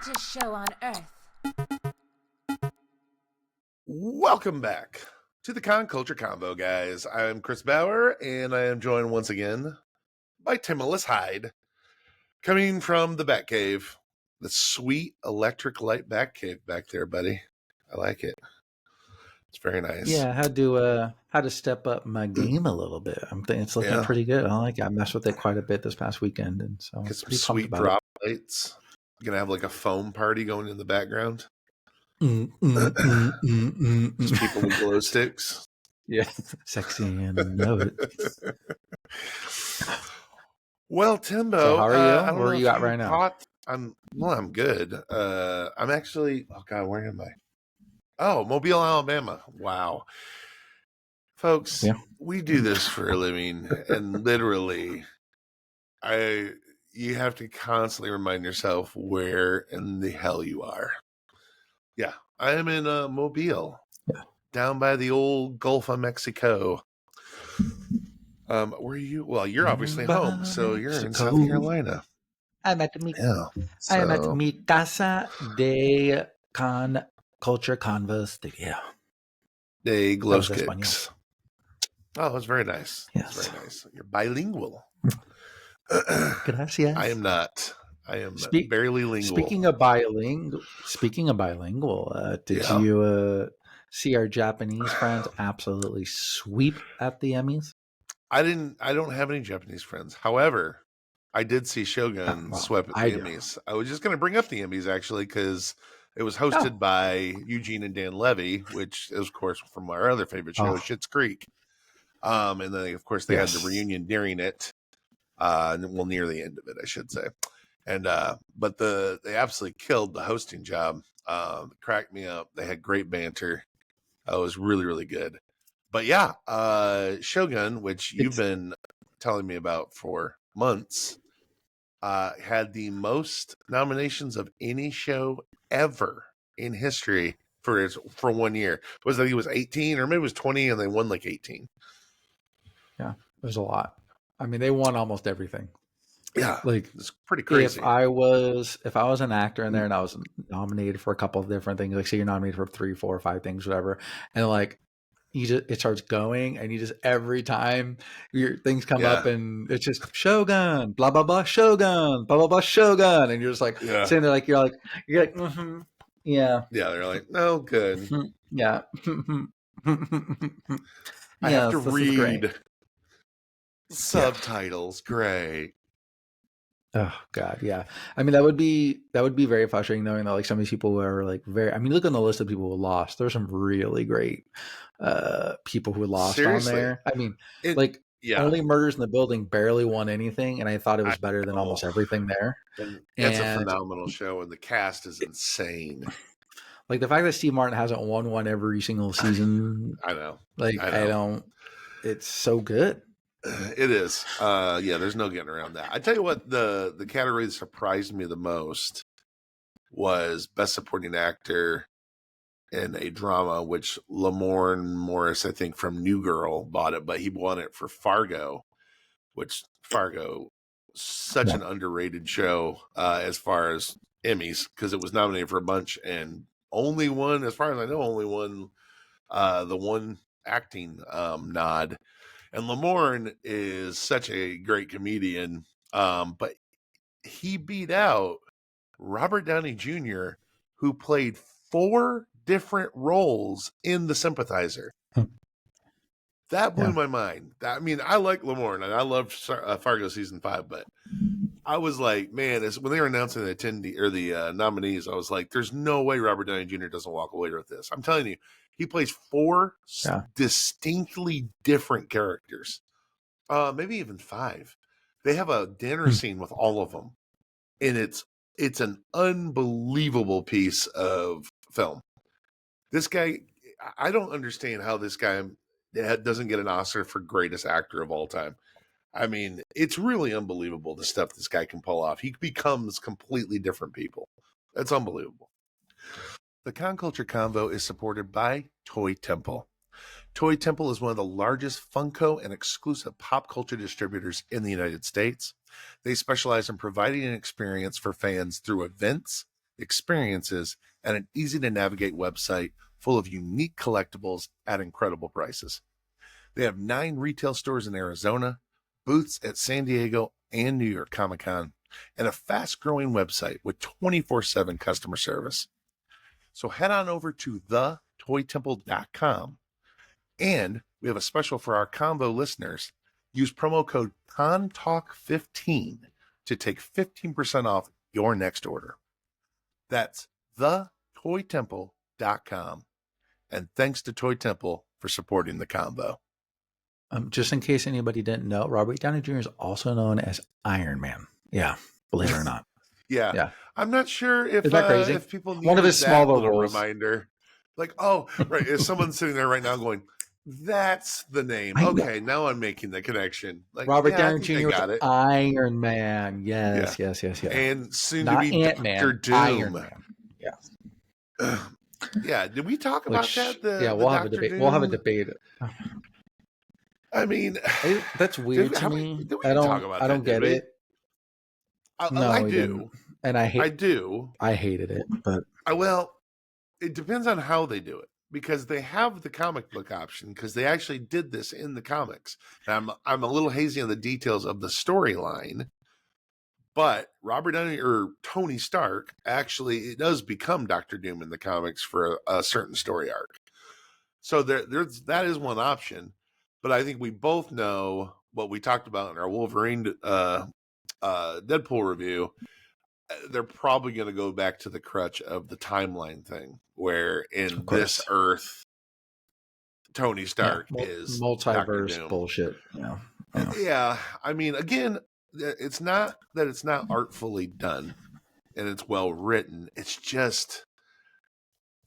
greatest show on earth. Welcome back to the Khan Culture Convo, guys. I'm Chris Bauer, and I am joined once again by Timolus Hyde, coming from the Batcave, the sweet electric light Batcave back there, buddy. I like it. It's very nice. Yeah, I had to step up my game a little bit. I'm thinking it's looking pretty good. I like it. I messed with it quite a bit this past weekend, and so get some sweet drop lights. You're gonna have like a foam party going in the background. Just people with glow sticks. Yeah, sexy and know it. Well, Timbo, so how are you? Where are you at right now? I'm good. I'm actually. Oh God, where am I? Oh, Mobile, Alabama. Wow, folks, we do this for a living, and literally, you have to constantly remind yourself where in the hell you are. Yeah, I am in Mobile, down by the old Gulf of Mexico. Where are you? Well, you're obviously home, so you're in South Carolina. I'm at mi casa de Khan Culture Convo studio. De glow sticks. Oh, that's very nice. Yes. That's very nice. You're bilingual. Gracias. I am not. I am barely lingual. Speaking of bilingual, did you see our Japanese friends absolutely sweep at the Emmys? I don't have any Japanese friends. However, I did see Shogun sweep at the Emmys. I was just going to bring up the Emmys actually because it was hosted by Eugene and Dan Levy, which is of course from our other favorite show, Schitt's Creek. And then of course they had the reunion during it. Near the end of it, I should say. And but they absolutely killed the hosting job. Cracked me up. They had great banter. It was really, really good. But yeah, Shogun, which you've been telling me about for months, had the most nominations of any show ever in history for 1 year. Was that he was 18 or maybe it was 20 and they won like 18. Yeah, there's a lot. I mean, they won almost everything. Yeah, like it's pretty crazy. If I was an actor in there and I was nominated for a couple of different things, like say you're nominated for 3, 4, or 5 things, whatever, and like it starts going, and you just every time your things come up, and it's just Shogun, blah blah blah, Shogun, blah blah blah, Shogun, and you're just like sitting there, like you're like yeah. They're like, no, good, yeah. I have to read subtitles. Great. Oh God, yeah. I mean, that would be very frustrating knowing that like some of these people are like very. I mean, look on the list of people who lost. There's some really great people who lost on there. I mean, Only Murders in the Building barely won anything, and I thought it was better than almost everything there. It's a phenomenal show, and the cast is insane. Like the fact that Steve Martin hasn't won one every single season. I know. I don't. It's so good. It is. There's no getting around that. I tell you what, the category that surprised me the most was Best Supporting Actor in a Drama, which Lamorne Morris, I think, from New Girl bought it, but he won it for Fargo, which such an underrated show as far as Emmys, because it was nominated for a bunch and only won, as far as I know, the one acting nod. And Lamorne is such a great comedian, but he beat out Robert Downey Jr., who played 4 different roles in The Sympathizer. That blew my mind. I mean, I like Lamorne, and I loved Fargo season 5, but I was like, man, when they were announcing the nominees, I was like, there's no way Robert Downey Jr. doesn't walk away with this. I'm telling you. He plays 4 distinctly different characters, maybe even 5. They have a dinner scene with all of them, and it's an unbelievable piece of film. This guy, I don't understand how this guy doesn't get an Oscar for greatest actor of all time. I mean, it's really unbelievable the stuff this guy can pull off. He becomes completely different people. That's unbelievable. The Khan Culture Convo is supported by Toy Temple. Toy Temple is one of the largest Funko and exclusive pop culture distributors in the United States. They specialize in providing an experience for fans through events, experiences, and an easy-to-navigate website full of unique collectibles at incredible prices. They have 9 retail stores in Arizona, booths at San Diego and New York Comic-Con, and a fast-growing website with 24/7 customer service. So head on over to thetoytemple.com, and we have a special for our Convo listeners. Use promo code CONTALK15 to take 15% off your next order. That's thetoytemple.com. And thanks to Toy Temple for supporting the Convo. Just in case anybody didn't know, Robert Downey Jr. is also known as Iron Man. Yeah, believe it or not. Yeah. I'm not sure if Is that crazy? If people need One of his that small little roles. reminder. Like, oh, right. If someone's sitting there right now going, that's the name. Okay, now I'm making the connection. Like Robert Downey Jr. got it. Iron Man. Yes. And soon not to be Ant-Man, Dr. Doom. Iron Man. Yeah. Yeah. Did we talk about that? We'll have a debate. We'll have a debate. I mean, that's weird to me. I don't get it. I do. And I hated it, but well, it depends on how they do it, because they have the comic book option, because they actually did this in the comics. And I'm a little hazy on the details of the storyline, but Robert Downey or Tony Stark actually does become Dr. Doom in the comics for a certain story arc. So that is one option. But I think we both know what we talked about in our Wolverine Deadpool review. They're probably going to go back to the crutch of the timeline thing, where in this Earth, Tony Stark is multiverse bullshit. Yeah. I mean, again, it's not that it's not artfully done and it's well written. It's just,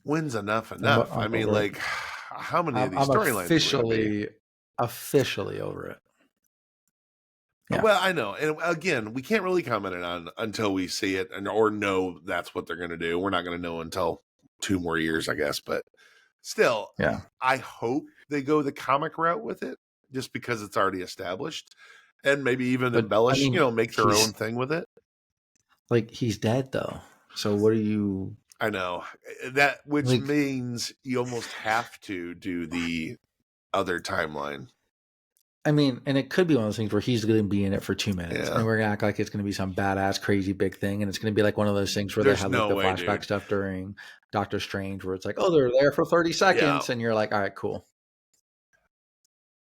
when's enough? I mean, like, how many of these storylines? Officially over it. Yeah. Well, I know. And again, we can't really comment on until we see it or know that's what they're going to do. We're not going to know until 2 more years, I guess. But still, I hope they go the comic route with it, just because it's already established, and maybe even embellish, make their own thing with it. Like, he's dead, though. So what are you... I know. Which means you almost have to do the other timeline. I mean, and it could be one of those things where he's going to be in it for 2 minutes, and we're going to act like it's going to be some badass, crazy big thing, and it's going to be like one of those things where they have the flashback stuff during Doctor Strange, where it's like, oh, they're there for 30 seconds, and you're like, all right, cool.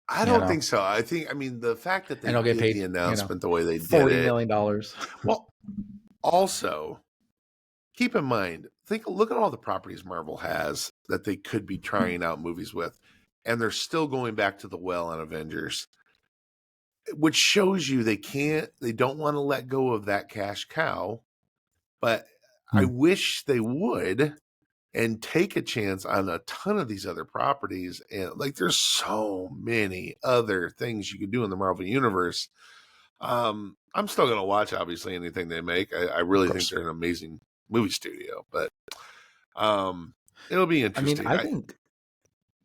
I don't think so. I mean, the fact that they did the announcement the way they did $40 million. Well, also, keep in mind, look at all the properties Marvel has that they could be trying out movies with. And they're still going back to the well on Avengers, which shows you they don't want to let go of that cash cow. But I wish they would and take a chance on a ton of these other properties. And there's so many other things you could do in the Marvel Universe. I'm still going to watch, obviously, anything they make. I really think they're an amazing movie studio, but it'll be interesting. I mean,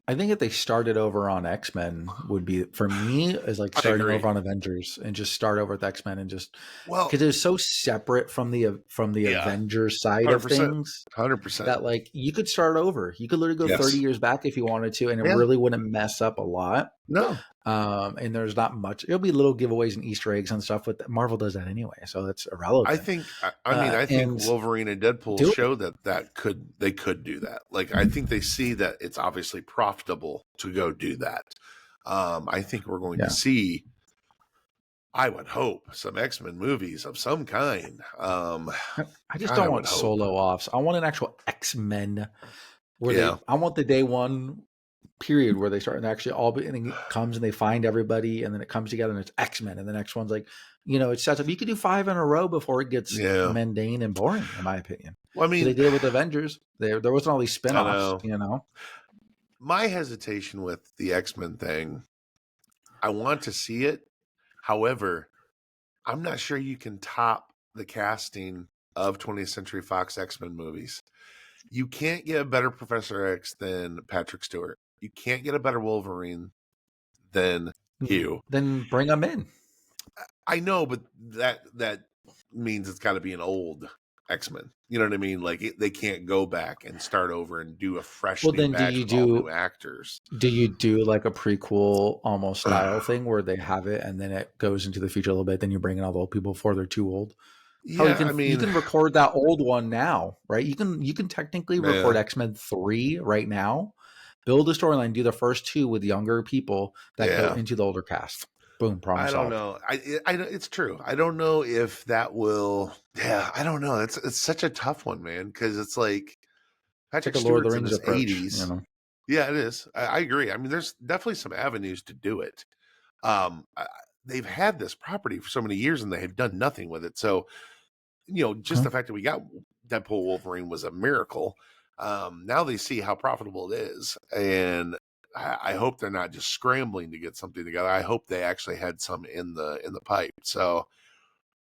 I think if they started over on X-Men would be, for me, is like starting over on Avengers and just start over with X-Men and just, because it's so separate from the Avengers side 100%, of things. 100%. That you could start over. You could literally go 30 years back if you wanted to, and it really wouldn't mess up a lot. No. And there's not much. It'll be little giveaways and Easter eggs and stuff, but Marvel does that anyway, so that's irrelevant. I think Wolverine and Deadpool show that they could do that. I think they see that it's obviously profitable to go do that. I think we're going to see, I would hope, some X-Men movies of some kind. I just don't want solo offs. I want an actual X-Men where I want the day one period where they start and actually and it comes and they find everybody, and then it comes together and it's X-Men, and the next one's it sets up. You could do 5 in a row before it gets mundane and boring, in my opinion. Well, I mean, they did it with Avengers. There wasn't all these spin-offs, My hesitation with the X-Men thing, I want to see it. However, I'm not sure you can top the casting of 20th Century Fox X-Men movies. You can't get a better Professor X than Patrick Stewart. You can't get a better Wolverine than Hugh. Then bring them in. I know, but that means it's got to be an old X-Men. You know what I mean? Like they can't go back and start over and do a fresh Well, new then batch with all new actors. do you do like a prequel almost style thing where they have it and then it goes into the future a little bit, then you bring in all the old people before they're too old? Hell, Yeah, I you mean, can record that old one now, right? You can technically record X-Men 3 right now, build a storyline, do the first 2 with younger people that go into the older cast. Boom, problem I don't solved. know. It's true. I don't know if that will. Yeah, I don't know. It's such a tough one, man, because it's like Patrick It's like a Lord of the Stewart's in Rings his approach, 80s. Yeah, it is. I agree. I mean, there's definitely some avenues to do it. They've had this property for so many years and they have done nothing with it. So, just the fact that we got Deadpool Wolverine was a miracle. Now they see how profitable it is. And I hope they're not just scrambling to get something together. I hope they actually had some in the pipe. So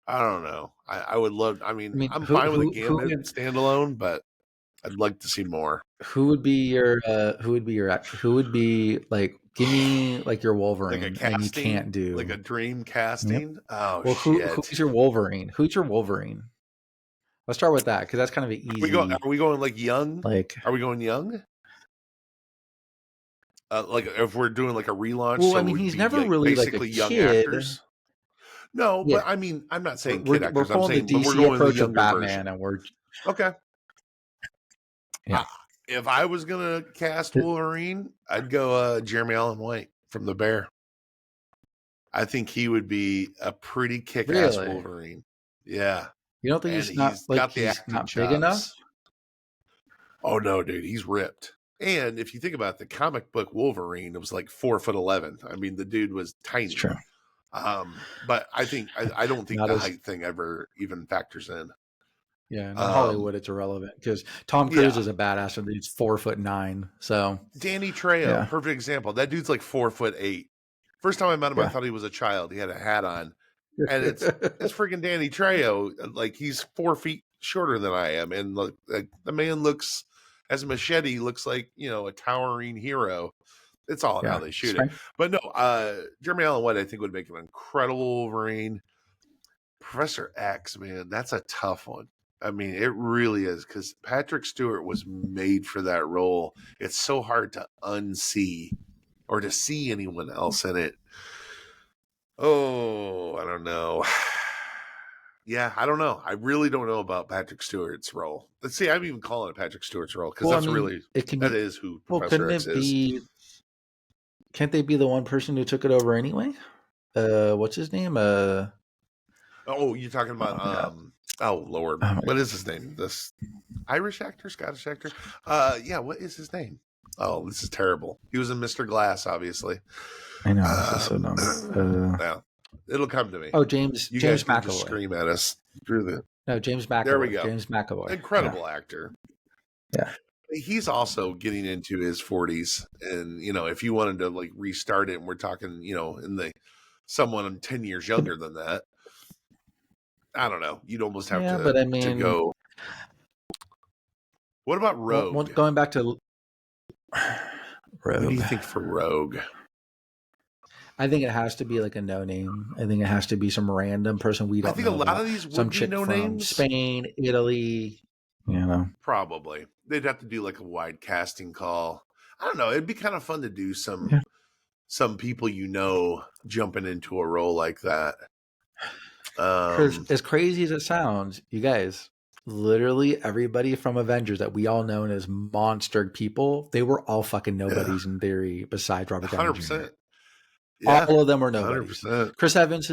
I don't know. I would love. I mean, I'm fine with a Gambit standalone, but I'd like to see more. Who would be your like, give me like your Wolverine, Like a and you casting, can't do like a dream casting. Yep. Oh Well, shit! who's your Wolverine? Who's your Wolverine? Let's start with that because that's kind of an easy. Are we going like young? Like, are we going young? Like if we're doing like a relaunch, well, so I mean, he's never like really like a basically young kid. actors. No, Yeah. but I mean, I'm not saying We're kid actors. I'm pulling saying the when we're DC going the approach of younger Batman, version. and we're Okay. Yeah. If I was gonna cast Wolverine, I'd go Jeremy Allen White from The Bear. I think he would be a pretty kick-ass Really? Wolverine. Yeah. You don't think And he's not got the he's acting not chops. big enough? Oh no, dude, he's ripped. And if you think about it, the comic book Wolverine, it was like 4'11". I mean, the dude was tiny. It's true. But I think I don't think Not the as- height thing ever even factors in. Yeah, in Hollywood, it's irrelevant because Tom Cruise is a badass and he's 4'9". So Danny Trejo, perfect example. That dude's like 4'8". First time I met him, I thought he was a child. He had a hat on, and it's freaking Danny Trejo. Like he's 4 feet shorter than I am, and like the man looks, as a Machete, looks like a towering hero. It's all how they shoot it. But no, Jeremy Allen White, I think, would make an incredible Wolverine. Professor X, man, that's a tough one. I mean, it really is, because Patrick Stewart was made for that role. It's so hard to unsee or to see anyone else in it. Oh, I don't know. Yeah, I don't know. I really don't know about Patrick Stewart's role. Let's see, I'm even calling it Patrick Stewart's role because that is who Professor X is. Can't they be the one person who took it over anyway? What's his name? Oh, you're talking about oh Lord, what is his name? This Irish actor, Scottish actor? Yeah, what is his name? Oh, this is terrible. He was in Mr. Glass, obviously. I know. This is so dumb. Yeah, it'll come to me. Oh, James McAvoy. Just scream at us through the. No, James McAvoy. There we go. James McAvoy. Incredible actor. Yeah. He's also getting into his 40s, and if you wanted to like restart it, and we're talking, in someone 10 years younger than that. I don't know. You'd almost have to, but I mean, to go. What about Rogue? Going back to Rogue. What do you think for Rogue? I think it has to be like a no name. I think it has to be some random person we don't know. I think a lot of these would be no names. Spain, Italy. Probably. They'd have to do like a wide casting call. I don't know. It'd be kind of fun to do some people jumping into a role like that. Because as crazy as it sounds, you guys, literally everybody from Avengers that we all know as monster people, they were all fucking nobodies in theory, besides Robert Downey 100%. Jr. Yeah, all of them were nobodies. 100%. Chris Evans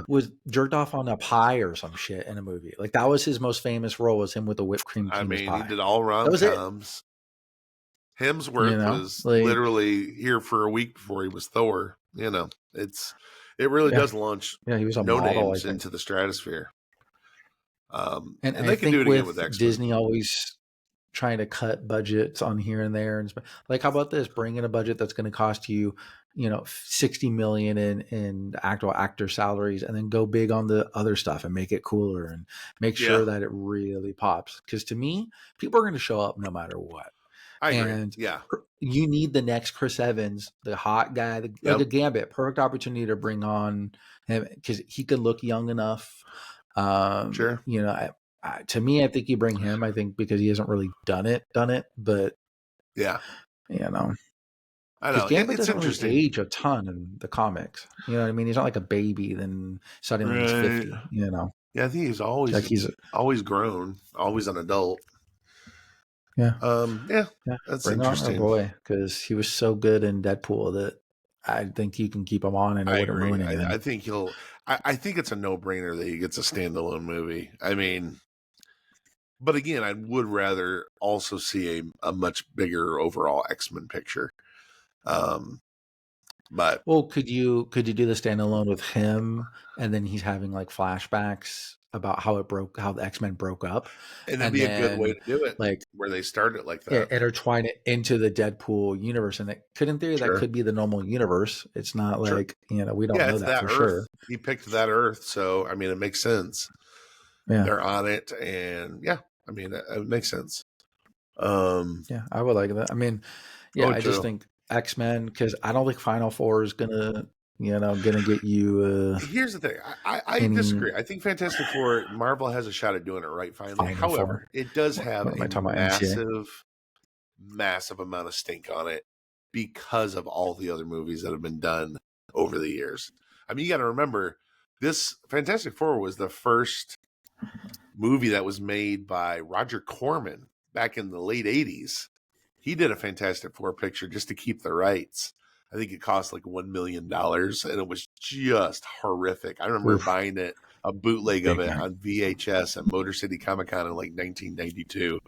was jerked off on a pie or some shit in a movie. Like that was his most famous role, was him with the whipped cream. I mean, pie. He did all rom-coms. Hemsworth was literally here for a week before he was Thor. It really does launch he was a no model, names into the stratosphere. And they can do it again with X-Men. Disney always trying to cut budgets on here and there, and like, how about this? Bring in a budget that's going to cost you, $60 million in actual actor salaries, and then go big on the other stuff and make it cooler and make sure that it really pops. Because to me, people are going to show up no matter what. I agree. And you need the next Chris Evans, the hot guy, like a Gambit. Perfect opportunity to bring on him because he could look young enough. Sure. to me, I think you bring him. I think because he hasn't really done it, but Yeah, you know, I because know. Gambit It's doesn't really interesting. age a ton in the comics. You know what I mean? He's not like a baby. Then suddenly he's Right. 50. You know, Yeah, I think he's like he's always grown, always an adult. yeah. Yeah, Yeah, that's bring on our interesting. boy because he was so good in Deadpool that I think you can keep him on and it I wouldn't agree. ruin anything. I think he'll. I think it's a no brainer that he gets a standalone movie. I mean, but again, I would rather also see a much bigger overall X-Men picture. Um, but Well, could you do the standalone with him and then he's having like flashbacks about how the X Men broke up, and it'd and be a good way then to do it, like where they start it like yeah, that. intertwine it into the Deadpool universe, and that could, in theory, that Sure, could be the normal universe. It's not sure. like we don't Yeah, know it's that that for Earth. sure. He picked that Earth, so I mean, it makes sense. Yeah, They're on it, and yeah, I mean, it makes sense. Um, yeah, I would like that. I mean, yeah, oh, I just true. think X-Men because I don't think Final Four is gonna get you Here's the thing. I any disagree. I think Fantastic Four, Marvel has a shot at doing it right finally. Final Four. However, it does have What am I a talking about? MCA. massive amount of stink on it because of all the other movies that have been done over the years. I mean, you got to remember, this Fantastic Four was the first movie that was made by Roger Corman back in the late 80s. He did a Fantastic Four picture just to keep the rights. I think it cost like $1 million, and it was just horrific. I remember Oof, buying it, a bootleg of big it man. on VHS at Motor City Comic Con in like 1992.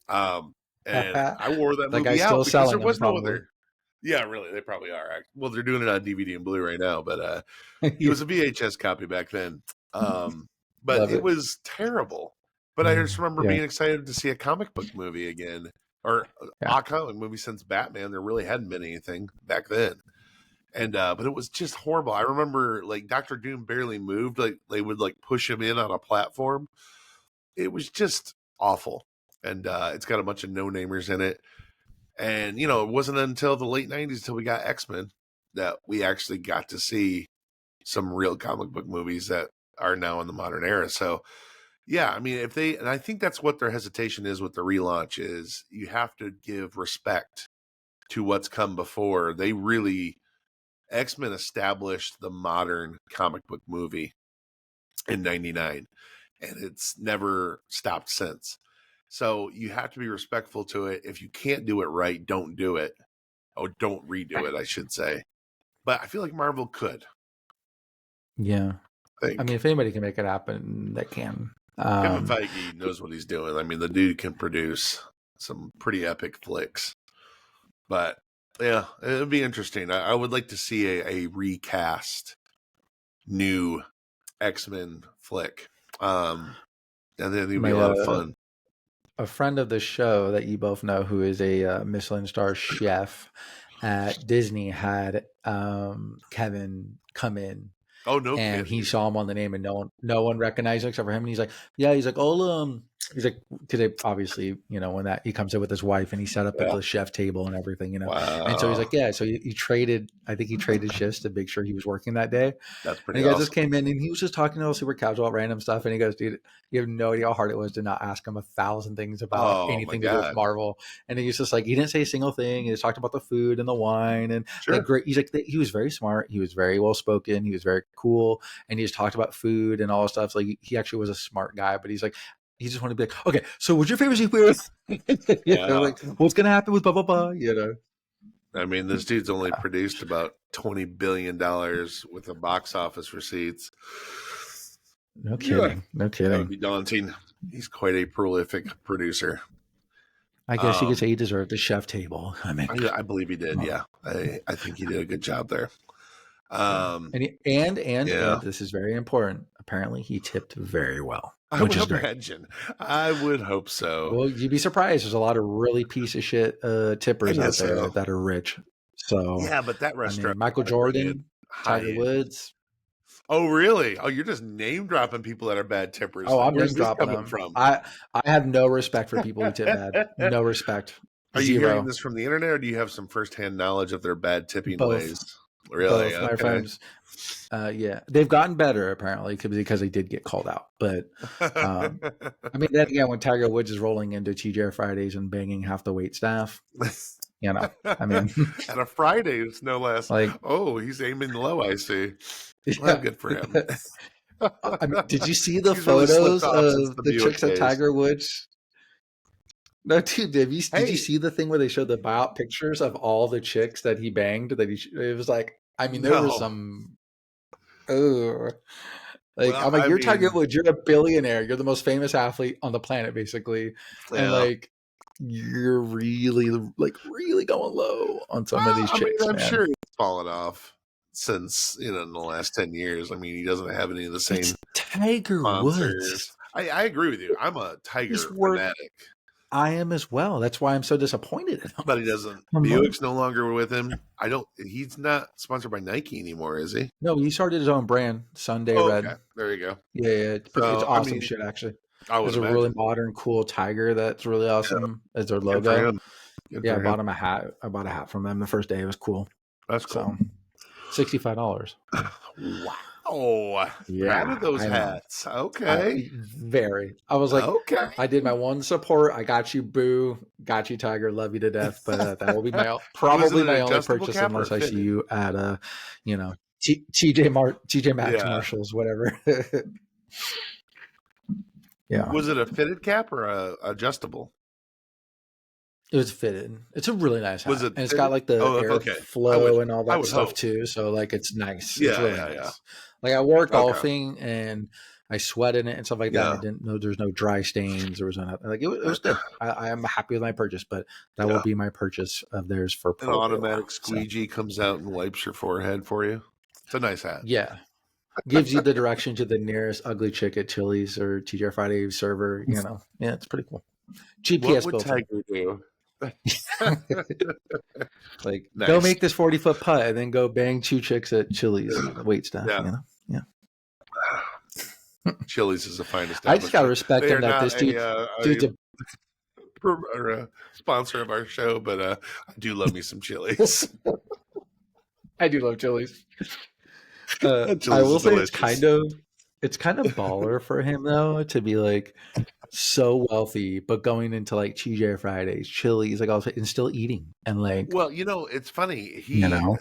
Um, and That I wore that guy's movie still out because there selling them, was no probably. other. Yeah, really, they probably are. Well, they're doing it on DVD and Blu-ray now, but it Yeah, was a VHS copy back then. Um, but love it it. was terrible. But I just remember Yeah, being excited to see a comic book movie again, or yeah. a comic movie since Batman. There really hadn't been anything back then, and but it was just horrible. I remember like Doctor Doom barely moved; like they would like push him in on a platform. It was just awful, and it's got a bunch of no-namers in it. And it wasn't until the late '90s until we got X-Men that we actually got to see some real comic book movies that are now in the modern era. So yeah, I mean, and I think that's what their hesitation is with the relaunch, is you have to give respect to what's come before. They really, X-Men established the modern comic book movie in 99, and it's never stopped since. So you have to be respectful to it. If you can't do it right, don't do it. Oh, don't redo it, I should say. But I feel like Marvel could, Yeah. I I mean, think. if anybody can make it happen, they can. Kevin Feige knows what he's doing. I mean, the dude can produce some pretty epic flicks. But yeah, it would be interesting. I would like to see a recast new X-Men flick. I think it'd be My a lot of fun. a friend of the show that you both know, who is a Michelin star chef at Disney, had Kevin come in, Oh, no and he kidding. saw him on the name, and no one recognized him except for him. And he's like, yeah, he's like, oh, he's like, because obviously, when that he comes in with his wife and he set up at Yeah. the chef table and everything. And so he's Wow. like, yeah, so he traded, I think he traded shifts to make sure he was working that day. That's And pretty the guy just awesome. came in and he was just talking to us super casual, random stuff. And he goes, dude, you have no idea how hard it was to not ask him 1,000 things about Oh my anything to do with God. Marvel. And he was just like, he didn't say a single thing. He just talked about the food and the wine and like Sure. great. He's like, he was very smart. He was very well spoken. He was very cool. And he just talked about food and all this stuff. So like, he actually was a smart guy, but he's like, he just wanted to be like, okay, so what's your favorite superhero? Yeah. Like what's gonna happen with blah blah blah. I mean, this dude's only produced about $20 billion with the box office receipts. No Yeah. kidding, no That would kidding. be daunting. He's quite a prolific producer. I guess you could Um, say he deserved a chef table. I mean, I believe he did. oh, Yeah, I think he did a good job there. yeah, Um, and yeah, this is very important. Apparently, he tipped very well, I which would is great. imagine. I would hope so. Well, you'd be surprised. There's a lot of really piece of shit I tippers out guess there so. that are rich. So, Yeah, but that I mean, restaurant Michael had to bring in Jordan, high Tiger end. Woods. Oh, really? Oh, you're just name dropping people that are bad tippers. Oh, I'm Where's name this dropping coming them. from? I have no respect for people who tip bad. No respect. Are you hearing Zero. this from the internet, or do you have some firsthand knowledge of their bad tipping Both. ways? Really? Both my Okay. friends, yeah, they've gotten better apparently because they did get called out. But um, I mean, then again, when Tiger Woods is rolling into TJ Fridays and banging half the wait staff, I mean, At a Fridays, no less. like, Oh, he's aiming low, I see. Well, yeah. good for him. I mean, did you see the He's really slipped photos off since of the the Buick chicks at days. Tiger Woods? No, dude, did you Hey, see the thing where they showed the buyout pictures of all the chicks that he banged? It was like, I mean, there was no. some, oh, like, Well, I'm like, I you're Tiger mean, Woods, you're a billionaire, you're the most famous athlete on the planet, basically, and yeah. like, you're really, like, really going low on some of Well, these I mean, chicks, I'm man. sure he's fallen off since, in the last 10 years. I mean, he doesn't have any of the same It's Tiger sponsors. Woods. I agree with you. I'm a He's Tiger worth. fanatic, I am as well. That's why I'm so disappointed in him. but he doesn't. I'm like, Buick's no longer with him. He's not sponsored by Nike anymore, is he? no, he started his own brand, Sunday Oh, Red. okay. There you go. Yeah, yeah, it's So, I awesome mean, shit actually. I would There's a really imagine. modern, cool tiger that's really Yeah, awesome as their good for logo. him. Good Yeah, I for him. bought him a hat. I bought a hat from them the first day. It was cool. That's cool. So $65. Wow. Proud Yeah, of those I know. hats. Okay. I was like, Okay. I did my one support. I got you, Boo. Got you, Tiger. Love you to death. But that will be Was it probably an my only adjustable purchase cap or a unless I see fitted? you at TJ Maxx Yeah. Marshalls, whatever. Yeah, Was it a fitted cap or a adjustable? it was fitted. It's a really nice Was hat, it and it's got fitted? like the Oh, okay. airflow and all I that would stuff hope. too. So like it's nice. It's Yeah, really yeah, yeah. nice. Like I wore Okay. golfing and I sweat in it and stuff like that. And Yeah, I didn't know there's no dry stains. There was no like it was good. I am happy with my purchase, but that will yeah. be my purchase of theirs for An probably a while. automatic So squeegee comes out and wipes your forehead for you. It's a nice hat. yeah, gives you the direction to the nearest ugly chick at Chili's or TJ Friday server. Yeah, it's pretty cool. What GPS would built in. Tiger do? Like, go Nice. make this 40-foot putt and then go bang two chicks at Chili's wait staff. Yeah. Yeah. Chili's is a fine I just gotta establishment. respect They him are that not this dude's a sponsor of our show, but I do love me some Chili's. I do love Chili's. Chili's I will is say delicious. it's kind of baller for him though to be like so wealthy, but going into like TJ Fridays, Chili's, like also and still eating and like Well, it's funny.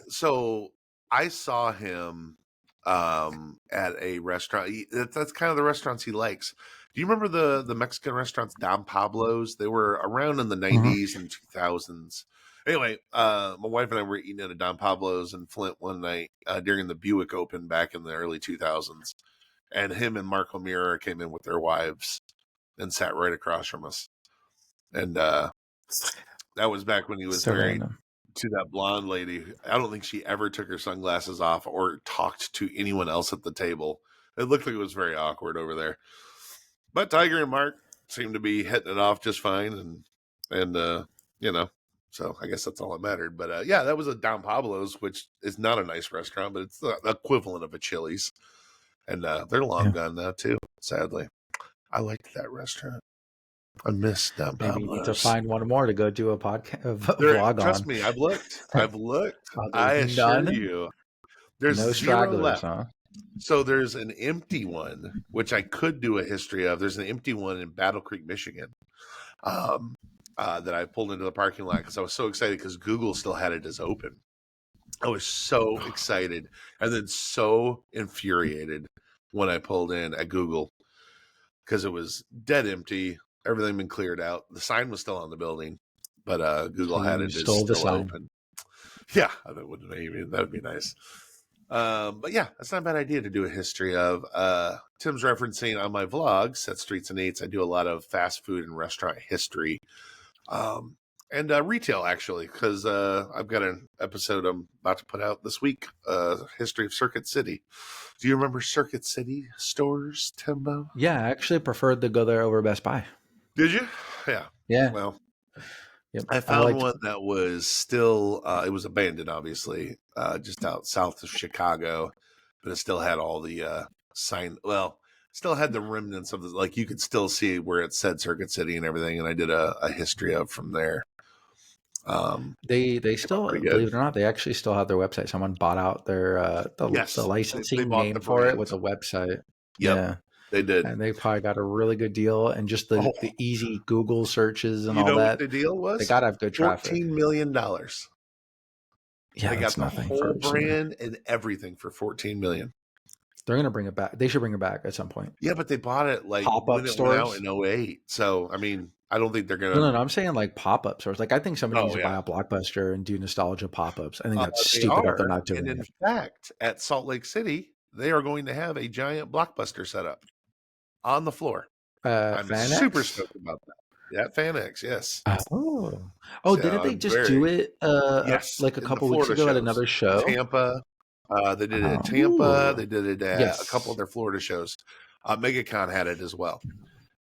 So I saw him at a restaurant. That's kind of the restaurants he likes. Do you remember the Mexican restaurants Don Pablo's? They were around in the 90s and 2000s. Anyway, my wife and I were eating at a Don Pablo's in Flint one night during the Buick Open back in the early 2000s. And him and Marco Mirror came in with their wives and sat right across from us. And that was back when he was so married random. to that blonde lady. I don't think she ever took her sunglasses off or talked to anyone else at the table. It looked like it was very awkward over there. But Tiger and Mark seemed to be hitting it off just fine, and so I guess that's all that mattered. But yeah, that was a Don Pablo's, which is not a nice restaurant, but it's the equivalent of a Chili's, and they're long gone now too. Sadly, I liked that restaurant. I miss Don Maybe you need to Pablo's. find one more to go do a podcast vlog Trust on. me, I've looked. I There's assure none, you, there's no zero stragglers, left. huh? So there's an empty one, which I could do a history of. There's an empty one in Battle Creek, Michigan, that I pulled into the parking lot because I was so excited because Google still had it as open. I was so excited and then so infuriated when I pulled in at Google because it was dead empty. Everything been cleared out. The sign was still on the building, but Google So had you it as stole the still sign. open. Yeah, that would be nice. But yeah, that's not a bad idea to do a history of. Tim's referencing on my vlogs at Streets and Eats. I do a lot of fast food and restaurant history, and retail actually, because I've got an episode I'm about to put out this week. History of Circuit City. Do you remember Circuit City stores, Timbo? Yeah, I actually preferred to go there over Best Buy. Did you? Yeah. Yeah. Well, Yep. I found one that was still, it was abandoned, obviously, just out south of Chicago, but it still had all the still had the remnants of like you could still see where it said Circuit City and everything. And I did a history of from there. They still, pretty good. believe it or not, they actually still have their website. Someone bought out their the Yes, they licensing bought name the for it brand. with the website. Yep, Yeah. they did. And they probably got a really good deal, and just the Oh, easy Google searches and you all know what that. the deal They was? gotta have good traffic. $14 million. Yeah, They got that's the nothing whole for somebody. brand and everything for $14 million. They're gonna bring it back. They should bring it back at some point. Yeah, but they bought it like when Pop-up it went out stores. in 08. So I mean, I don't think they're No, gonna. no, no. I'm saying like pop-up stores. Like I think somebody needs Oh to buy yeah, a Blockbuster and do nostalgia pop-ups. I think that's they stupid that they're are, not and doing in it. fact, at Salt Lake City, they are going to have a giant Blockbuster set up on the floor. I'm super FanX? stoked about that. Yeah, FanX, yes. Oh. Oh, So didn't they I'm just do very it yes like a in the couple weeks Florida ago at shows. another show? Tampa, they did it at Tampa. Oh. They did it at a couple Yes. of their Florida shows. MegaCon had it as well,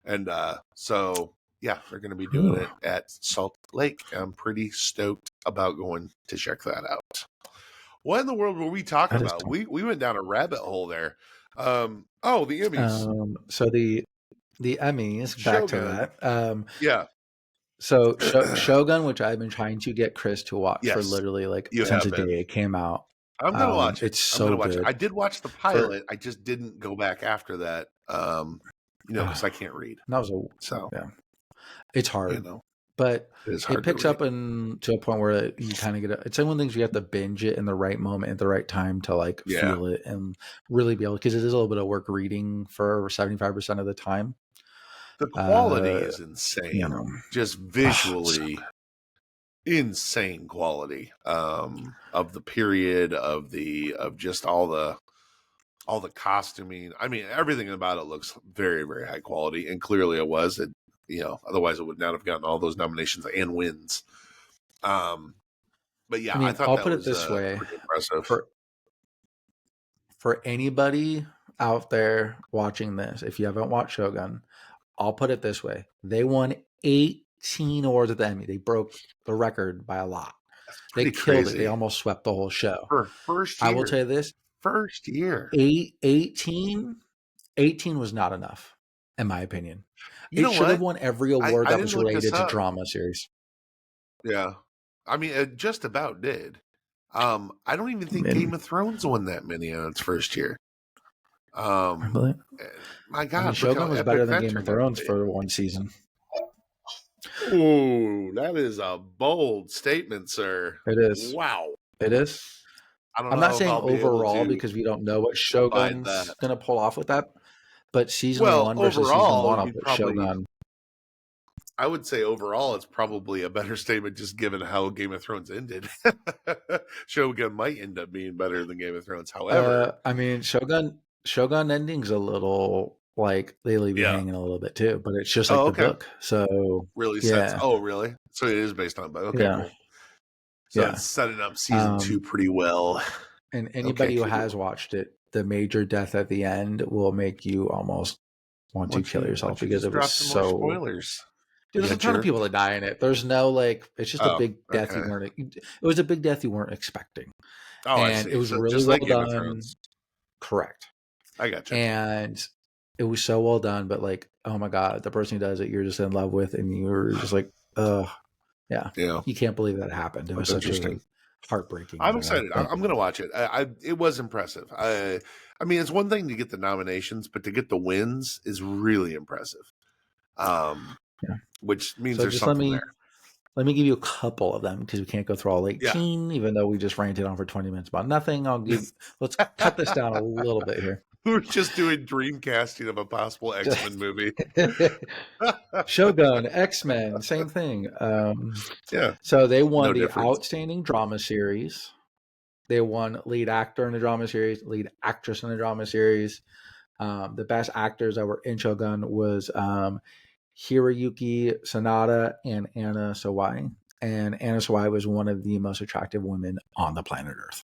and so yeah, they're going to be doing Ooh, it at Salt Lake. I'm pretty stoked about going to check that out. What in the world were we talking that is about? cool. We went down a rabbit hole there. Oh, the Emmys, So the Emmys, back to Shogun. that. Yeah, So Shogun, which I've been trying to get Chris to watch for yes, literally like you since have the been. day it came out. I'm gonna watch it. It's I'm gonna so watch it. good. I did watch the For pilot. I just didn't go back after that. Because I can't read. that was So yeah. It's hard, but it is it hard to picks read. up to a point where you kind of get. It's one of the things you have to binge it in the right moment at the right time to like Yeah. feel it and really be able, because it is a little bit of work reading for 75% of the time. The quality is insane. You know, Just visually insane quality of the period of just all the costuming. I mean, everything about it looks very, very high quality, and clearly it was. It, otherwise it would not have gotten all those nominations and wins. But yeah, I I mean, thought I'll that put it was this way: pretty impressive. for anybody out there watching this, if you haven't watched Shogun, I'll put it this way: they won 18 awards at the Emmy. They broke the record by a lot. That's They pretty killed crazy. it. They almost swept the whole show. For first I year. will tell you this: First year. 18 was not enough, in my opinion. You know It should have what? won every award I that didn't was look this related to up. drama series. Yeah. I mean, it just about did. I don't even think Game of Thrones won that many on its first year. My God, Shogun was better than Game of Thrones for one season. Ooh, that is a bold statement, sir. It is. Wow. It is. I'm not saying overall because we don't know what Shogun's going to pull off with that. But season 1 versus season 1, I'll put Shogun. I would say overall, it's probably a better statement just given how Game of Thrones ended. Shogun might end up being better than Game of Thrones. However, I mean, Shogun ending's a little like they leave you hanging a little bit too, but it's just like the book. So really yeah. sets. Oh, really? So it is based on book. Okay, cool. So it's setting up season 2 pretty well. And anybody who has watched it, the major death at the end will make you almost want to kill yourself because it was so. Spoilers. Dude, there's a ton of people that die in it. There's no like, it's just a big death you weren't. It was a big death you weren't expecting. Oh, and I see. It was so really just well like Game of done. Thrones. Correct. I got you. And it was so well done, but like, oh my God, the person who does it, you're just in love with, and you're just like, yeah. You can't believe that happened. It was such a heartbreaking. I'm excited. I'm going to watch it. It was impressive. I mean, it's one thing to get the nominations, but to get the wins is really impressive. Which means there's something there. Let me give you a couple of them because we can't go through all 18, even though we just ranted on for 20 minutes about nothing. Let's cut this down a little bit here. We're just doing dream casting of a possible X-Men movie. Shogun, X-Men, same thing. So they won the Outstanding Drama Series. They won Lead Actor in a Drama Series, Lead Actress in a Drama Series. The best actors that were in Shogun was Hiroyuki Sanada and Anna Sawai. And Anna Sawai was one of the most attractive women on the planet Earth.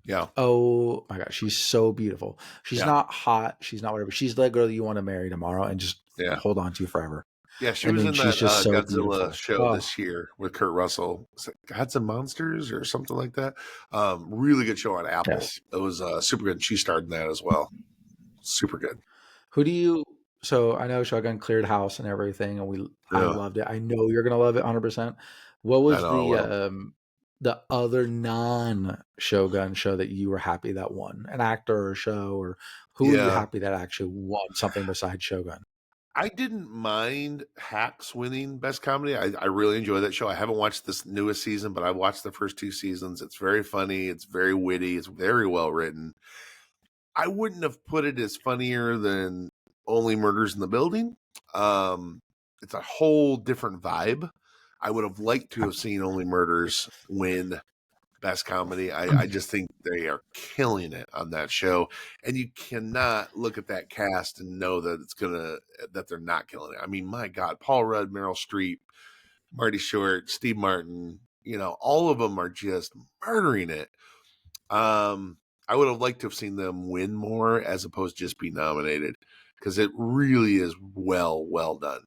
Yeah. Oh my God, she's so beautiful. She's not hot. She's not whatever. She's the girl that you want to marry tomorrow and just hold on to forever. Yeah, she was in that Godzilla show this year with Kurt Russell. Gods and Monsters or something like that. Really good show on Apple. Yes. It was super good. She starred in that as well. Super good. So I know Shogun cleared house and everything, and I Yeah, loved it. I know you're gonna love it 100%. What I was know. Well, the other non Shogun show that you were happy that won? An actor or a show, or who were you yeah, happy that actually won something besides Shogun? I didn't mind Hacks winning Best Comedy. I really enjoy that show. I haven't watched this newest season, but I watched the first 2 seasons. It's very funny. It's very witty. It's very well written. I wouldn't have put it as funnier than Only Murders in the Building. It's a whole different vibe. I would have liked to have seen Only Murders win Best Comedy. I just think they are killing it on that show, and you cannot look at that cast and know that they're not killing it. I mean, my God, Paul Rudd, Meryl Streep, Marty Short, Steve Martin, all of them are just murdering it. I would have liked to have seen them win more as opposed to just be nominated, because it really is well done.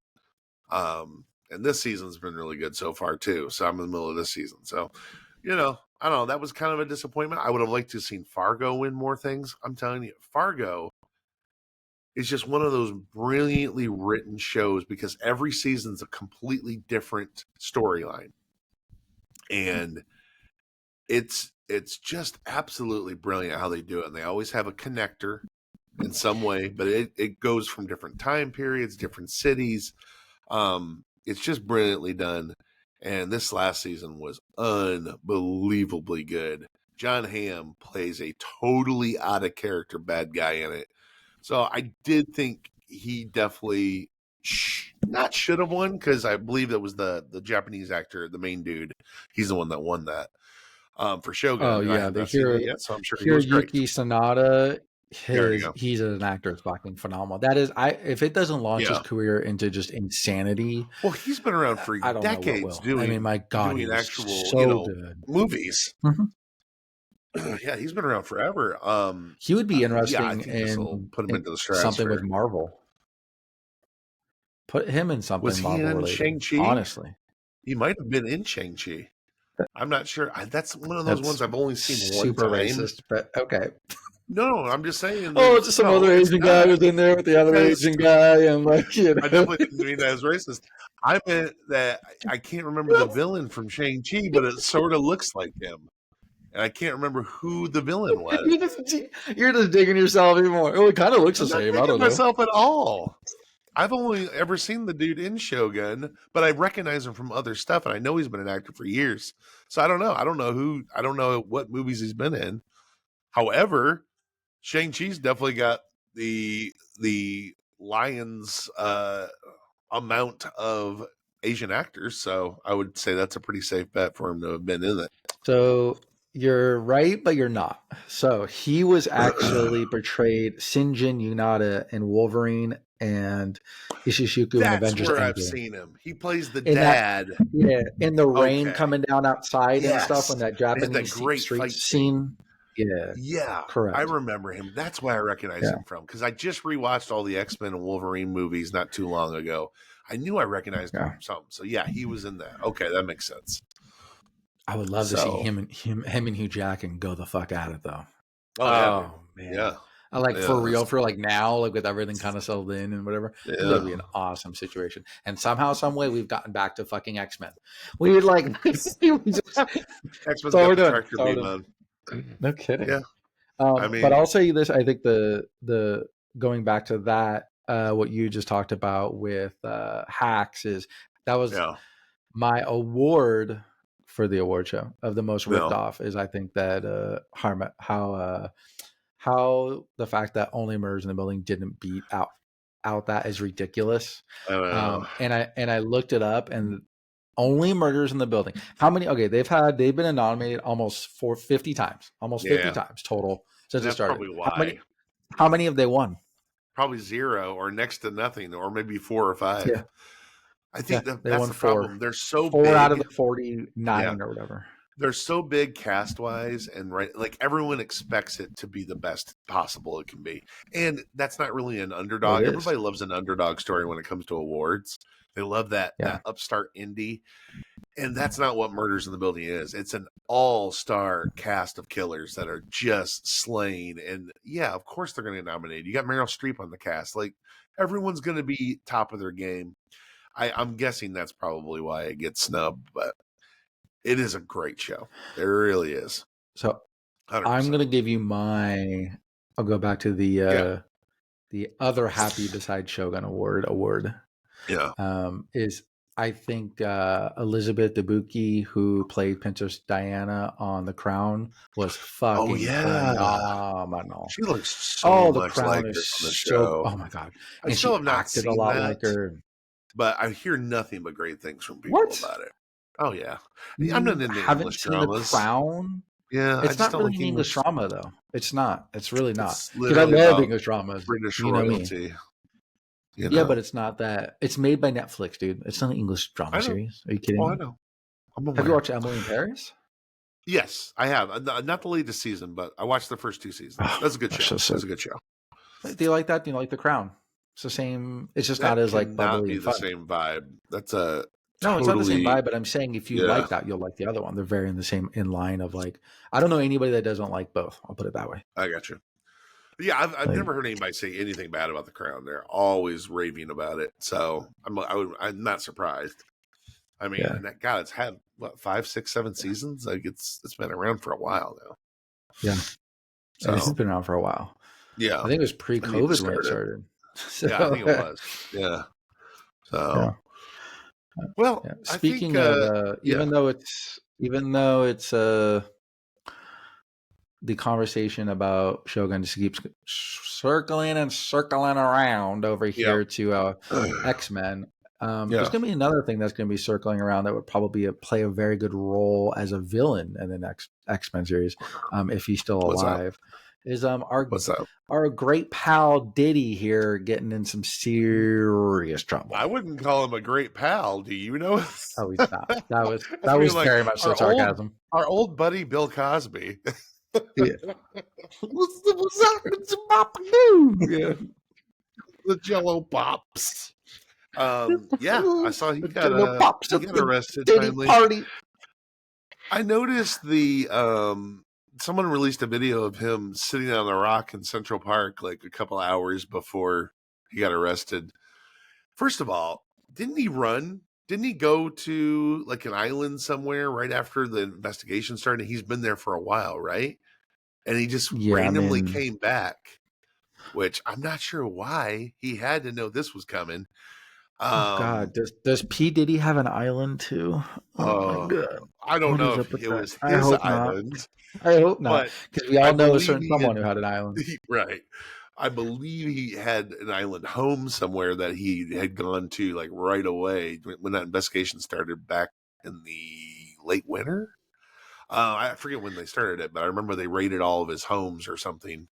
And this season's been really good so far too. So I'm in the middle of this season. So, I don't know. That was kind of a disappointment. I would have liked to have seen Fargo win more things. I'm telling you, Fargo is just one of those brilliantly written shows because every season's a completely different storyline. And it's just absolutely brilliant how they do it. And they always have a connector in some way, but it goes from different time periods, different cities. It's just brilliantly done. And this last season was unbelievably good. John Hamm plays a totally out of character bad guy in it. So I did think he definitely not should have won, because I believe it was the Japanese actor, the main dude. He's the one that won that for Oh Shogun, and I yeah, have the not seen it yet, so I'm sure he was great. Hiroyuki Sanada, There you go. he's an actor that's fucking phenomenal. That is, if it doesn't launch his Yeah. career into just insanity, Well, he's been around for I don't know what decades will. I mean, doing my God, he was actual, so good. movies. Mhm. Yeah, he's been around forever. He would be Yeah, I interesting think this will put him in into the something with stratosphere. Marvel. Put him in Was something he Marvel in related. Shang-Chi? Honestly, He might have been in Shang-Chi. I'm not sure. That's one of those ones that's I've only seen one super time. racist, but okay. No, I'm just saying Oh, it's just some other it's Asian guy not, was in there with the other because Asian guy, and I definitely didn't mean that as racist. I meant that I can't remember the villain from Shang-Chi, but it sort of looks like him. And I can't remember who the villain was. you're just digging yourself even more. Oh, it kind of looks the I'm not same. I thinking don't know. myself at all. I've only ever seen the dude in Shogun, but I recognize him from other stuff, and I know he's been an actor for years. So I don't know. I don't know what movies he's been in. However, Shang-Chi's definitely got the Lions amount of Asian actors, so I would say that's a pretty safe bet for him to have been in it. So you're right, but you're not. So he was actually portrayed Sinjin Yunada in Wolverine and Ishishuku in That's Avengers where I've Endgame. seen him. He plays the In that, dad. yeah, in the rain Okay. coming down outside and stuff, Yes. when that They had that Japanese great street fight scene. scene. Yeah, Yeah, I correct. remember him. That's why I recognize Yeah, him from, because I just rewatched all the X-Men and Wolverine movies not too long ago. I knew I recognized him yeah. from something. So yeah, he was in that. Okay, that makes sense. I would love to see So, him and Hugh Jackman go the fuck at it though. oh yeah, dude. Oh man. Yeah, I like for yeah, real, for like now, like with everything kind of settled in and whatever. I think that would yeah. be an awesome situation. And somehow, some way, we've gotten back to fucking X-Men. We would like we just, that's X-Men's all got we're the doing. tractor That's all we're beam doing. on. No kidding. Yeah, I But mean, I'll say this: I think the going back to that, what you just talked about with hacks is that was yeah, my award for the award show of the most ripped no, off. Is I think that how the fact that Only Murders in the Building didn't beat out that is ridiculous. I don't know. And I looked it up, and Only Murders in the Building. How many? Okay, they've been nominated almost 50 times, almost 50 Yeah, times total since and it that's started. probably How many? why. How many have they won? Probably zero or next to nothing, or maybe 4 or 5. Yeah, I yeah, think that they that's won the problem. four. They're so Four out of big. the Yeah, 49 or whatever. they're so big cast wise, and right, like everyone expects it to be the best possible it can be, and that's not really an It underdog. is. Everybody loves an underdog story when it comes to awards. They love that Yeah. upstart indie, and that's not what Murders in the Building is. It's an all-star cast of killers that are just slain, and yeah, of course they're going to get nominated. You got Meryl Streep on the cast. Like, everyone's going to be top of their game. I'm guessing that's probably why it gets snubbed, but it is a great show. It really is. So 100%. I'm gonna give you I'll go back to the other happy besides Shogun award. Yeah. Is I think Elizabeth Debicki, who played Princess Diana on The Crown, was fucking phenomenal. She looks so The much Crown like is her on the so. show. Oh my god! I And still she have not acted a seen lot that, like her. but I hear nothing but great things from people What? about it. Oh yeah, I'm You not into haven't English seen dramas. The Crown? Yeah, I It's just not don't really like an English drama, though. It's not. It's really not. It's Because I literally love about English dramas. British You know me. royalty. Yeah, but it's not that. It's made by Netflix, dude. It's not an English drama series. Are you kidding me? I know. I'm aware. Have you watched Emily in Paris? Yes, I have. Not the latest season, but I watched the first 2 seasons. That's a good show. So That's a good show. Do you like that? Do you like The Crown? It's the same. It's just That not as like cannot bubbly be and the fun. same vibe. That's a No, it's not the same totally vibe. But I'm saying if you like that, you'll like the other one. They're very in the same in line of like. I don't know anybody that doesn't like both. I'll put it that way. I got you. Yeah, I've never heard anybody say anything bad about The Crown. They're always raving about it, so I'm not surprised. I mean, and that God, it's had what 5, 6, 7 seasons. Like it's been around for a while now. Yeah, so it's been around for a while. Yeah, I think it was pre-COVID when it started. So, yeah, I think it was. Yeah. So, well, speaking of, even though it's the conversation about Shogun just keeps circling and circling around over here to X-Men. There's going to be another thing that's going to be circling around that would probably play a very good role as a villain in the next X-Men series, if he's still alive. Is our great pal Diddy here getting in some serious trouble? I wouldn't call him a great pal. Do you know? Oh, he's not. That was like very much so sarcasm. Our old buddy Bill Cosby. Yeah. What's happening to Papa New? Yeah. The Jello Pops. I saw he got arrested finally. Party. I noticed someone released a video of him sitting on a rock in Central Park like a couple hours before he got arrested. First of all, didn't he run? Didn't he go to like an island somewhere right after the investigation started? He's been there for a while, right? And he just randomly came back, which I'm not sure why he had to know this was coming. Oh God, does P Diddy have an island too? Oh my God, I don't know if it was his island. I hope not, because we all know a certain someone who had an island. Right. I believe he had an island home somewhere that he had gone to like right away when that investigation started back in the late winter. I forget when they started it, but I remember they raided all of his homes or something,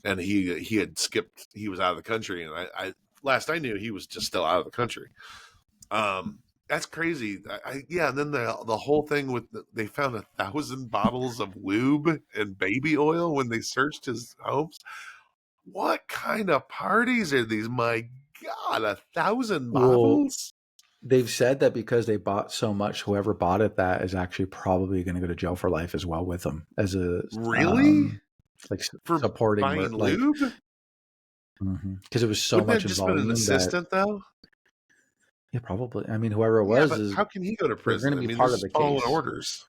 and he had skipped. He was out of the country, and I last I knew he was just still out of the country. That's crazy. And then the whole thing with they found 1,000 bottles of lube and baby oil when they searched his homes. What kind of parties are these? My God, 1,000 bottles. They've said that because they bought so much, whoever bought it, that is actually probably going to go to jail for life as well with them as a like for supporting buying lube. Because it was so much just been an assistant though. Yeah, probably. I mean, whoever it was, is how can he go to prison? Going to be part of the case. Orders.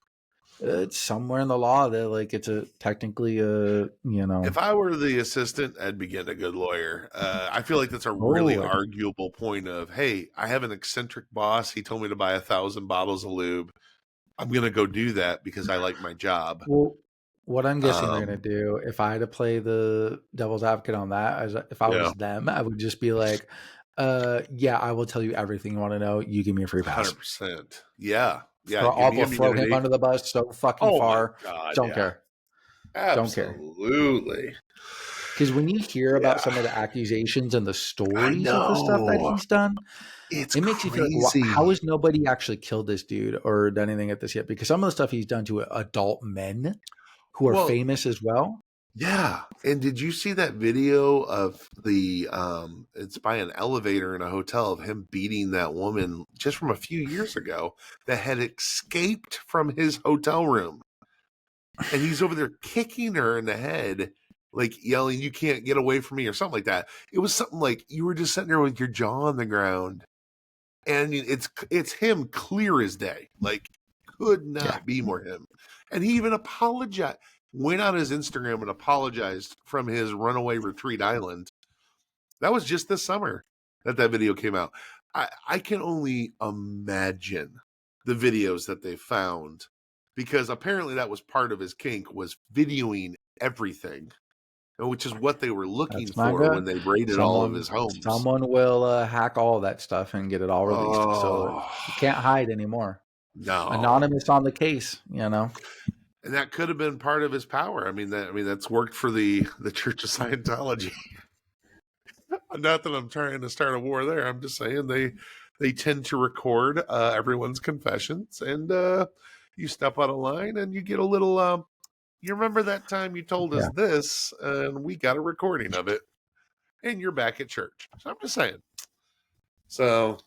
It's somewhere in the law that like it's technically If I were the assistant, I'd be getting a good lawyer. I feel like that's a really arguable point of, hey, I have an eccentric boss. He told me to buy 1,000 bottles of lube. I'm going to go do that because I like my job. Well, what I'm guessing they're going to do, if I had to play the devil's advocate on that, if I was them, I would just be like, I will tell you everything you want to know. You give me a free pass. 100%. Yeah. Yeah, I'll throw him under the bus so fucking far. God, don't care. Absolutely. Because when you hear about some of the accusations and the stories of the stuff that he's done, it makes you feel like, how has nobody actually killed this dude or done anything at this yet? Because some of the stuff he's done to adult men who are famous as well. Yeah. And did you see that video of it's by an elevator in a hotel of him beating that woman just from a few years ago that had escaped from his hotel room? And he's over there kicking her in the head like yelling, "You can't get away from me," or something like that. It was something like you were just sitting there with your jaw on the ground, and it's him clear as day, like could Yeah. not be more him. And he even apologized, went on his Instagram and apologized from his runaway retreat island. That was just this summer that video came out. I can only imagine the videos that they found, because apparently that was part of his kink, was videoing everything, which is what they were looking That's not for when good. they raided all of his homes. Someone will hack all that stuff and get it all released. So Oh, you can't hide anymore. no. Anonymous on the case, you know. And that could have been part of his power. I mean, that's worked for the Church of Scientology. Not that I'm trying to start a war there. I'm just saying they tend to record everyone's confessions, and you step out of line and you get a little. You remember that time you told us Yeah. this, and we got a recording of it, and you're back at church. So I'm just saying. So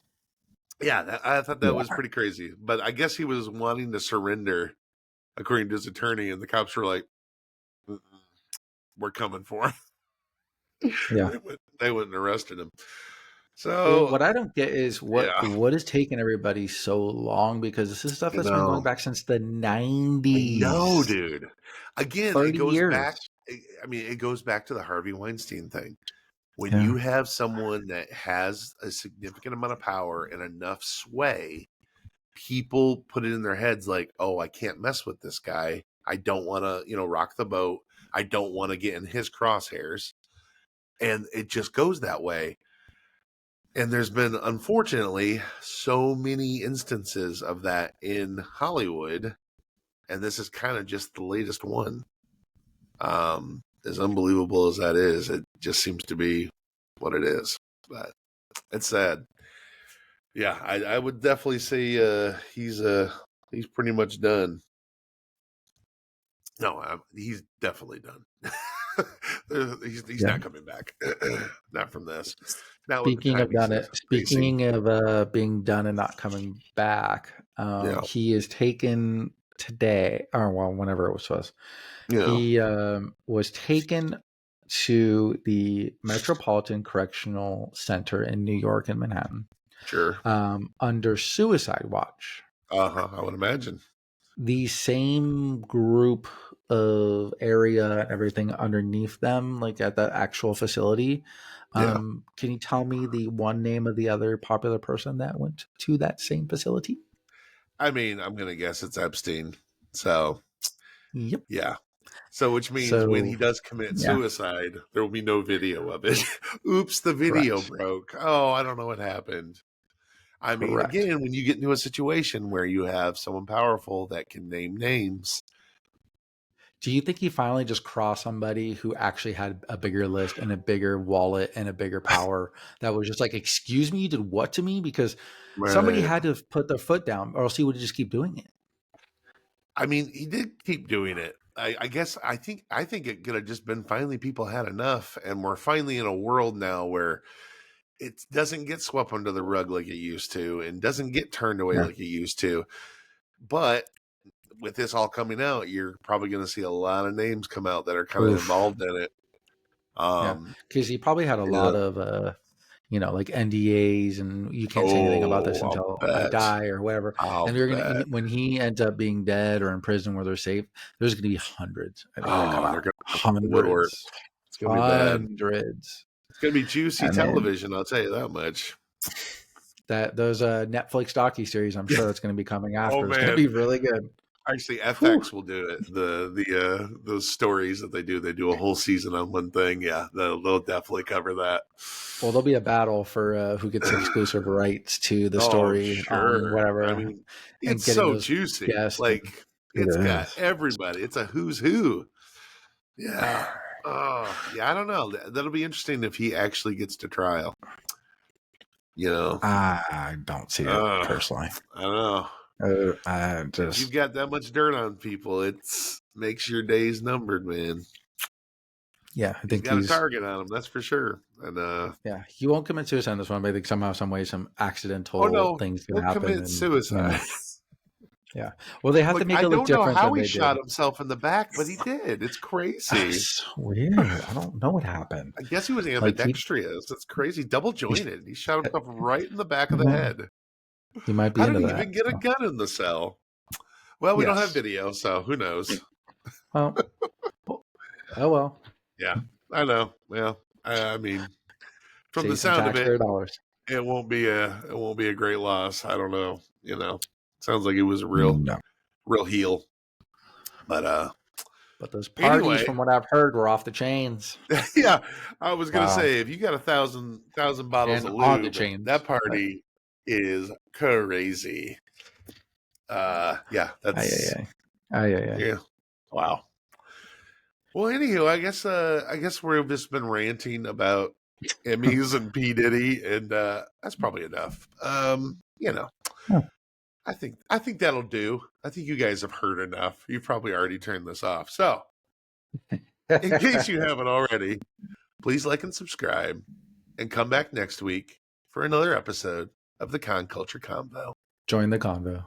yeah, I thought that was pretty crazy. But I guess he was wanting to surrender, according to his attorney, and the cops were like, "We're coming for him." Yeah. They went and arrested him. Well, So what I don't get is yeah, what is taking everybody so long, because this is stuff you that's been going know, back since the I know, 90s. dude. Again, it 30 goes years. back. I mean, it goes back to the Harvey Weinstein thing. When Yeah. you have someone that has a significant amount of power and enough sway, people put it in their heads like, "Oh, I can't mess with this guy. I don't want to, rock the boat. I don't want to get in his crosshairs." And it just goes that way. And there's been, unfortunately, so many instances of that in Hollywood, and this is kind of just the latest one. As unbelievable as that is, it just seems to be what it is. But it's sad. Yeah, I would definitely say he's pretty much done. No, he's definitely done. He's not coming back. Not from this. Not with the Speaking time of he's done it, facing. speaking of being done and not coming back, Yeah, he is taken today, or well, whenever it was. yeah, He was taken to the Metropolitan Correctional Center in New York and Manhattan, sure. under suicide watch. I would imagine. The same group of area and everything underneath them, like at the actual facility. Yeah. Can you tell me the one name of the other popular person that went to that same facility? I mean, I'm gonna guess it's Epstein. So Yep. yeah. So which means when he So does commit yeah, suicide, there will be no video of it. Oops, the video correct. broke. Oh, I don't know what happened. I mean, Correct. again, when you get into a situation where you have someone powerful that can name names, Do you think he finally just crossed somebody who actually had a bigger list and a bigger wallet and a bigger power, that was just like, excuse me, you did what to me? Because somebody right? had to put their foot down, or else he would just keep doing it. I mean, he did keep doing it. I guess I think it could have just been finally people had enough, and we're finally in a world now where it doesn't get swept under the rug like it used to, and doesn't get turned away Yeah. like it used to. But with this all coming out, you're probably going to see a lot of names come out that are kind of Oof. involved in it. Yeah. Because he probably had a Yeah. lot of, like NDAs, and you can't say anything about this Oh, I'll until I bet. die or whatever. And I'll they're going bet. to, when he ends up being dead or in prison where they're safe, there's going to be hundreds, I think, that come Oh, they're out. going to come out the woodwork. Hundreds. It's going to be bad. Hundreds. It's going to be juicy And then television. I'll tell you that much. those Netflix docu-series, I'm sure that's going to be coming Oh after. It's going to man. be really good. Actually, Whew. FX will do it. Those stories that they do a whole season on one thing. Yeah, they'll definitely cover that. Well, there'll be a battle for who gets exclusive rights to the Oh, story on sure. I whatever, mean, and it's getting so those juicy. guests. And Like it it's got is. everybody. It's a who's who. Yeah. Oh, yeah. I don't know. That'll be interesting if he actually gets to trial. You know. I don't see it personally. I don't know. I If you've just, got that much dirt on people, it's makes your days numbered, man. yeah, I He's think got a target on him, that's for sure. And yeah, he won't commit suicide in this one, but I think somehow, some way, some oh accidental no, things he'll gonna happen, commit and suicide. Yeah. Well, they have to Like, make I it look don't know different how than he they did. shot himself in the back, but he did. It's crazy. That's weird. I don't know what happened. I guess he was Like ambidextrous. That's crazy. Double he's, jointed. He shot himself right in the back of the Mhm. head. He might be How did into he that. even get a So. gun in the cell? Well, we don't have Yes. video, so who knows? Well, oh well. Yeah, I know. Well, I mean, from the Save some sound of it, taxpayer dollars. it won't be a great loss. I don't know. Sounds like it was a No. real heel. But But those parties, anyway, from what I've heard, were off the chains. yeah, I was gonna Wow. say if you got 1,000 bottles And of on the lube, chains. that party is crazy. Yeah, Ay, that's ay, ay. Ay, ay, ay. yeah. Wow. Well, anywho, I guess we've just been ranting about Emmys and P Diddy, and that's probably enough. Huh. I think that'll do. I think you guys have heard enough. You've probably already turned this off. So, in case you haven't already, please like and subscribe, and come back next week for another episode of the Khan Culture Convo. Join the convo.